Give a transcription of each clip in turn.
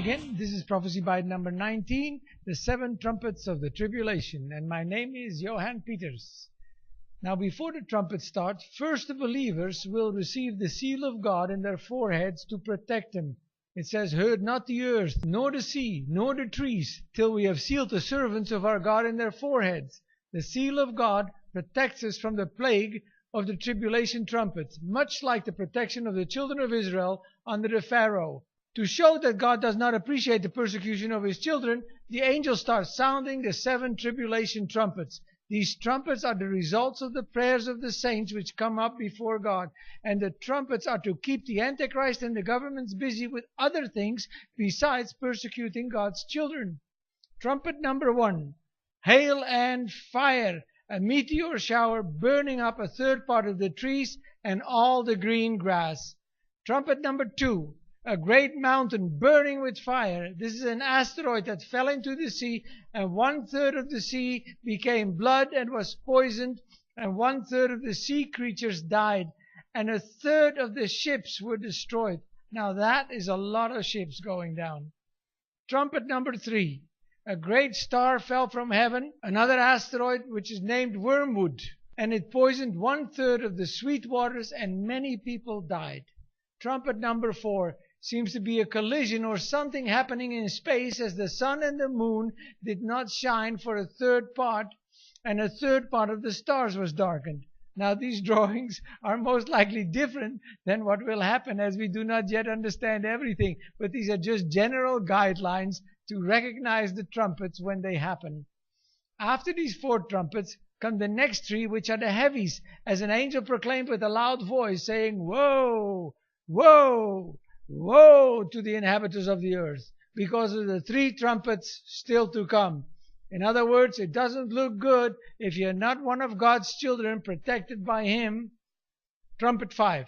again. This is Prophecy Bite number 19, the 7 trumpets of the tribulation. And my name is Johan Peters. Now before the trumpet starts, first the believers will receive the seal of God in their foreheads to protect them. It says, "Hurt not the earth, nor the sea, nor the trees, till we have sealed the servants of our God in their foreheads." The seal of God protects us from the plague of the tribulation trumpets, much like the protection of the children of Israel under the Pharaoh. To show that God does not appreciate the persecution of His children, the angels start sounding the 7 tribulation trumpets. These trumpets are the results of the prayers of the saints which come up before God. And the trumpets are to keep the Antichrist and the governments busy with other things besides persecuting God's children. Trumpet number 1. Hail and fire. A meteor shower burning up a third part of the trees and all the green grass. Trumpet number 2. A great mountain burning with fire. This is an asteroid that fell into the sea, and 1/3 of the sea became blood and was poisoned, and 1/3 of the sea creatures died, and 1/3 of the ships were destroyed. Now that is a lot of ships going down. Trumpet number 3. A great star fell from heaven, another asteroid which is named Wormwood, and it poisoned 1/3 of the sweet waters, and many people died. Trumpet number 4. Seems to be a collision or something happening in space, as the sun and the moon did not shine for a third part, and a third part of the stars was darkened. Now these drawings are most likely different than what will happen, as we do not yet understand everything, but these are just general guidelines to recognize the trumpets when they happen. After these 4 trumpets come the next 3, which are the heavies, as an angel proclaimed with a loud voice, saying, "Woe! Woe! Woe to the inhabitants of the earth, because of the 3 trumpets still to come." In other words, it doesn't look good if you're not one of God's children protected by Him. Trumpet 5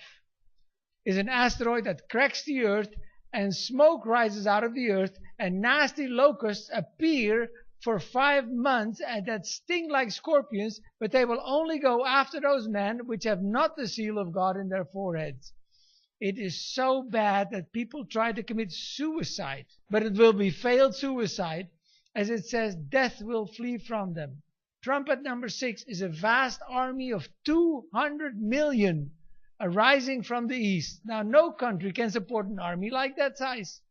is an asteroid that cracks the earth, and smoke rises out of the earth, and nasty locusts appear for 5 months, and that sting like scorpions, but they will only go after those men which have not the seal of God in their foreheads. It is so bad that people try to commit suicide, but it will be failed suicide, as it says death will flee from them. Trumpet number 6 is a vast army of 200 million arising from the east. Now no country can support an army like that size.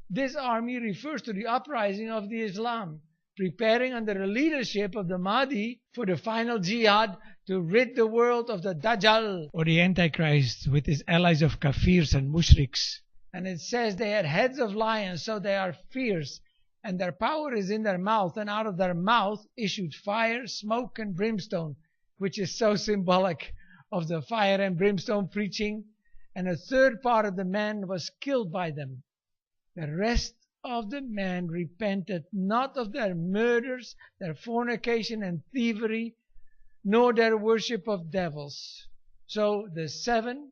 This army refers to the uprising of the Islam, preparing under the leadership of the Mahdi for the final jihad to rid the world of the Dajjal, or the Antichrist, with his allies of kafirs and mushriks. And it says they had heads of lions, so they are fierce, and their power is in their mouth, and out of their mouth issued fire, smoke, and brimstone, which is so symbolic of the fire and brimstone preaching. And 1/3 part of the men was killed by them. The rest of the men repented not of their murders, their fornication and thievery, nor their worship of devils. So the 7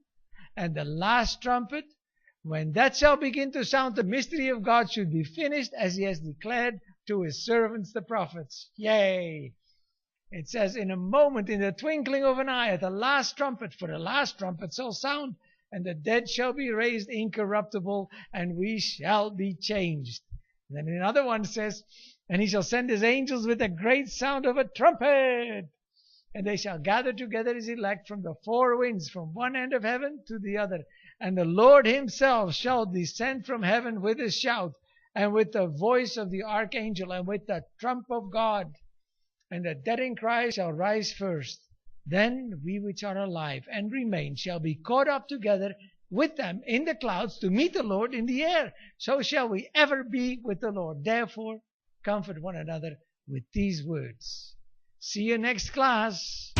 and the last trumpet, when that shall begin to sound, the mystery of God should be finished, as He has declared to His servants the prophets. Yea! It says, in a moment, in the twinkling of an eye, at the last trumpet, for the last trumpet shall sound, and the dead shall be raised incorruptible, and we shall be changed. And then another one says, "And He shall send His angels with a great sound of a trumpet, and they shall gather together His elect from the 4 winds, from one end of heaven to the other. And the Lord Himself shall descend from heaven with a shout, and with the voice of the archangel, and with the trump of God. And the dead in Christ shall rise first. Then we which are alive and remain shall be caught up together with them in the clouds to meet the Lord in the air. So shall we ever be with the Lord. Therefore, comfort one another with these words." See you next class.